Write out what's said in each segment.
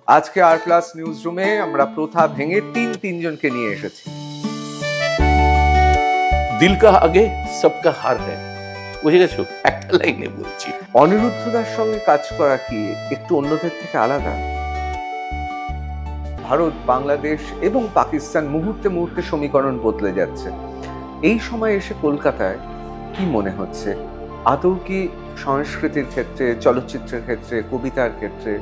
আজকে আর plus news রুমে আমরা প্রথা ভেঙে তিনজনকে নিয়ে এসেছি। দিল কা আগে সবকা হার হ্যায়, বুঝে গেছো? একটা লাইনে বলছি। অনিরুদ্ধ দার সঙ্গে কাজ করা কি একটু অন্যদের থেকে আলাদা? ভারত, বাংলাদেশ এবং পাকিস্তান মুহূর্তে মুহূর্তে সমীকরণ বদলে যাচ্ছে। এই সময় এসে কলকাতায় কি মনে হচ্ছে, আদৌ কি সংস্কৃতির ক্ষেত্রে, চলচ্চিত্রের ক্ষেত্রে, কবিতার ক্ষেত্রে,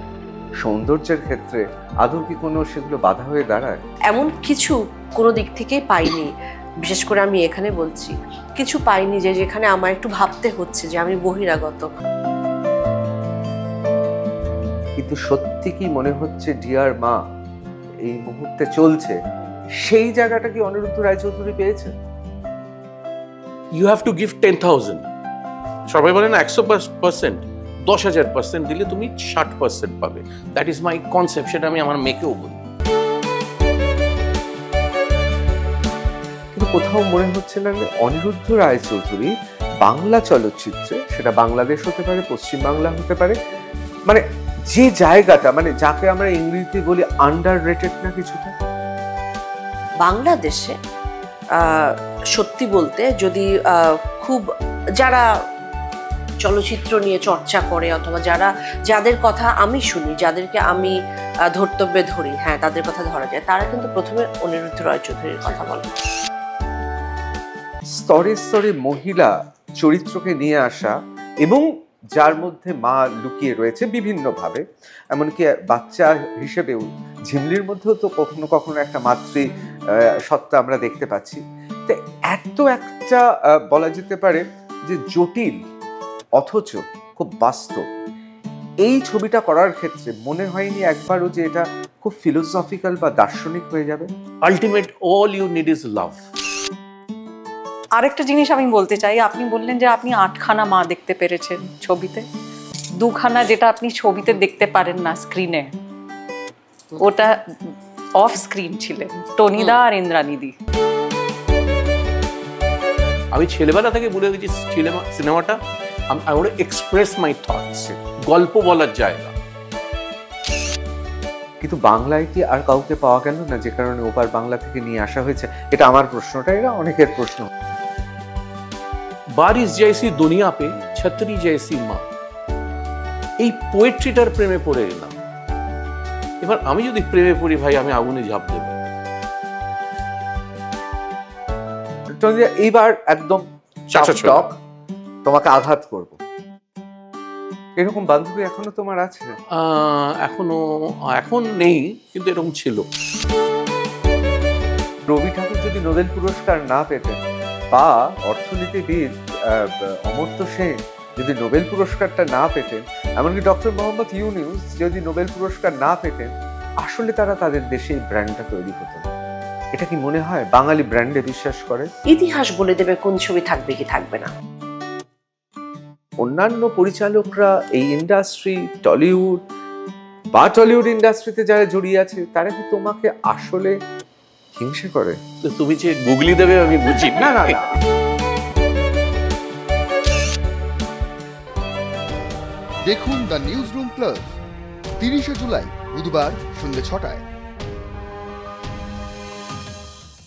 সৌন্দর্যের ক্ষেত্রে আদৌ কি কোনো সেগুলো বাধা হয়ে দাঁড়ায়? এমন কিছু কোনো দিক থেকেই পাইনি, বিশেষ করে আমি এখানে বলছি, কিছু পাইনি যে যেখানে আমার একটু ভাবতে হচ্ছে যে আমি বহিরাগত। কিন্তু সত্যি কি মনে হচ্ছে ডিয়ার মা এই মুহূর্তে চলছে, সেই জায়গাটা কি অনিরুদ্ধ রায়চৌধুরী পেয়েছে? You have to give 10,000। সবাই বলে না 100%, 10,000% দিলে তুমি 60% পাবে। That is my concept. সেটা আমি আমার মেয়েকেও বলি। কিন্তু কোথাও মনে হচ্ছে না যে অনিরুদ্ধ রায়চৌধুরী বাংলা চলচ্চিত্রে, সেটা বাংলাদেশ হতে পারে, পশ্চিম বাংলা হতে পারে, মানে যে জায়গাটা, মানে যাকে আমরা ইংরেজিতে বলি আন্ডার রেটেড না কিছুটা। বাংলাদেশে সত্যি বলতে যদি খুব যারা চলচ্চিত্র নিয়ে চর্চা করে অথবা যাদের কথা আমি শুনি, যাদেরকে আমি ধর্তব্যে ধরি, হ্যাঁ তাদের কথা ধরা যায়, তারা কিন্তু প্রথমে অনিরুদ্ধ রায়চৌধুরীর কথা বলে। স্তরে স্তরে মহিলা চরিত্রকে নিয়ে আসা এবং যার মধ্যে মা লুকিয়ে রয়েছে বিভিন্নভাবে, এমনকি বাচ্চা হিসেবেও ঝিমলির মধ্যেও তো কখনো কখনো একটা মাতৃ সত্তা আমরা দেখতে পাচ্ছি। তো এত একটা বলা যেতে পারে যে জটিল অথচ খুব বাস্তব এই ছবিটা করার ক্ষেত্রে মনে হয়নি একবারও যে এটা খুব ফিলোসফিক্যাল বা দার্শনিক হয়ে যাবে? Ultimate all you need is love. আরেকটা জিনিস আমি বলতে চাই, আপনি বললেন যে আপনি 8খানা মা দেখতে পেরেছেন ছবিতে, 2খানা যেটা আপনি ছবিতে দেখতে পারেন না স্ক্রিনে, ওটা অফ স্ক্রিন ছিলেন টনিদা আর ইন্দ্রানিদি। আমি ছেলেবেলা থেকে বলে গেছি সিনেমাটা I want to express my thoughts, গল্প বলার জায়গা। কিন্তু বাংলায় কি আর কাউকে পাওয়া গেল না যে কারণে ওপার বাংলা থেকে নিয়ে আসা হয়েছে? এটা আমার প্রশ্নটা, এটা অনেকের প্রশ্ন। বারিশ জৈসি দুনিয়া পে ছত্রি জৈসি মা, এই পোয়েট্রিটার প্রেমে পড়ে গেলাম। এবার আমি যদি প্রেমে পড়ি ভাই, আমি আগুনে ঝাঁপ দেব। এইবার একদম চাপ তোমাকে আঘাত করব, এরকম বান্ধবী এখনো তোমার আছে? এখন নেই, কিন্তু এরকম ছিল। রবি ঠাকুর যদি নোবেল পুরস্কার না পেতেন, বা অর্থনীতিবিদ অমর্ত্য সেন যদি নোবেল পুরস্কারটা না পেতেন, এমনকি ডক্টর মোহাম্মদ ইউনূস যদি নোবেল পুরস্কার না পেতেন, আসলে তারা তাদের দেশে এই ব্র্যান্ডটা তৈরি হতো না। এটা কি মনে হয় বাঙালি ব্র্যান্ডে বিশ্বাস করে? ইতিহাস বলে দেবে কোন ছবি থাকবে কি থাকবে না। অন্যান্য পরিচালকরা এই ইন্ডাস্ট্রি, টলিউড বা টলিউড ইন্ডাস্ট্রিতে যারা জড়িয়ে আছে, তারা কি তোমাকে আসলে হিংসে করে? তুমি যে গুগলি দেবে আমি বুঝি না না। দেখুন দ্য নিউজ রুম প্লাস 30শে জুলাই বুধবার সন্ধ্যে 6টায়।